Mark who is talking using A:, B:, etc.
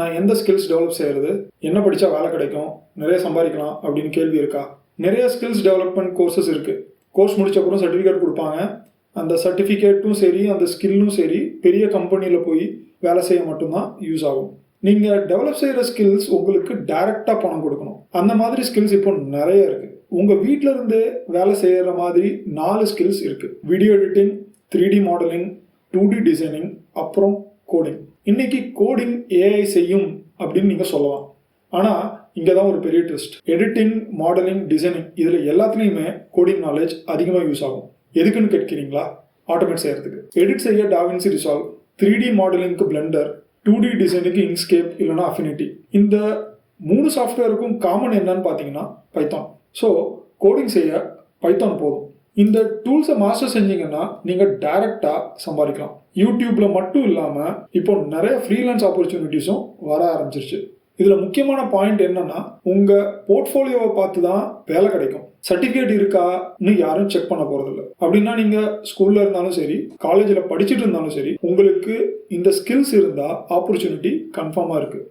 A: நான் எந்த skills develop செய்கிறது, என்ன படித்தா வேலை கிடைக்கும், நிறைய சம்பாதிக்கலாம் அப்படின்னு கேள்வி இருக்கா? நிறைய ஸ்கில்ஸ் டெவலப்மெண்ட் கோர்சஸ் இருக்குது. கோர்ஸ் முடிச்ச அப்புறம் சர்டிஃபிகேட் கொடுப்பாங்க. அந்த சர்டிஃபிகேட்டும் சரி, அந்த ஸ்கில்லும் சரி, பெரிய கம்பெனியில் போய் வேலை செய்ய மட்டும்தான் யூஸ் ஆகும். நீங்கள் டெவலப் செய்கிற ஸ்கில்ஸ் உங்களுக்கு டைரெக்டாக பணம் கொடுக்கணும். அந்த மாதிரி ஸ்கில்ஸ் இப்போ நிறைய இருக்குது. உங்கள் வீட்டில் இருந்தே வேலை செய்கிற மாதிரி 4 ஸ்கில்ஸ் இருக்குது. Video editing, 3D modelling, 2D designing, அப்புறம் கோடிங். இன்னைக்கு கோடிங் ஏஐ செய்யும் அப்படின்னு நீங்கள் சொல்லலாம். ஆனால் இங்கே தான் ஒரு பெரிய ட்விஸ்ட். எடிட்டிங், மாடலிங், டிசைனிங் இதில் எல்லாத்துலேயுமே கோடிங் நாலேஜ் அதிகமாக யூஸ் ஆகும். எதுக்குன்னு கேட்கிறீங்களா? ஆட்டோமேட் செய்கிறதுக்கு. எடிட் செய்ய டாவின்சி ரிசால்வ், 3D மாடலிங்க்கு பிளெண்டர், 2D டிசைனுக்கு இன்க்ஸ்கேப் இல்லைனா அஃபினிட்டி. இந்த 3 சாஃப்ட்வேருக்கும் காமன் என்னன்னு பார்த்தீங்கன்னா பைத்தான். ஸோ கோடிங் செய்ய பைத்தான் போதும். இந்த டூல்ஸை மாஸ்டர் செஞ்சீங்கன்னா நீங்கள் டைரெக்டாக சம்பாதிக்கலாம். யூடியூப்பில் மட்டும் இல்லாமல் இப்போ நிறைய ஃப்ரீலான்ஸ் ஆப்பர்ச்சுனிட்டிஸும் வர ஆரம்பிச்சிருச்சு. இதில் முக்கியமான பாயிண்ட் என்னன்னா, உங்கள் போர்ட்ஃபோலியோவை பார்த்து தான் வேலை கிடைக்கும். சர்டிஃபிகேட் இருக்கான்னு யாரும் செக் பண்ண போகிறதில்ல. அப்படின்னா நீங்கள் ஸ்கூலில் இருந்தாலும் சரி, காலேஜில் படிச்சுட்டு இருந்தாலும் சரி, உங்களுக்கு இந்த ஸ்கில்ஸ் இருந்தால் ஆப்பர்ச்சுனிட்டி கன்ஃபார்மாக இருக்குது.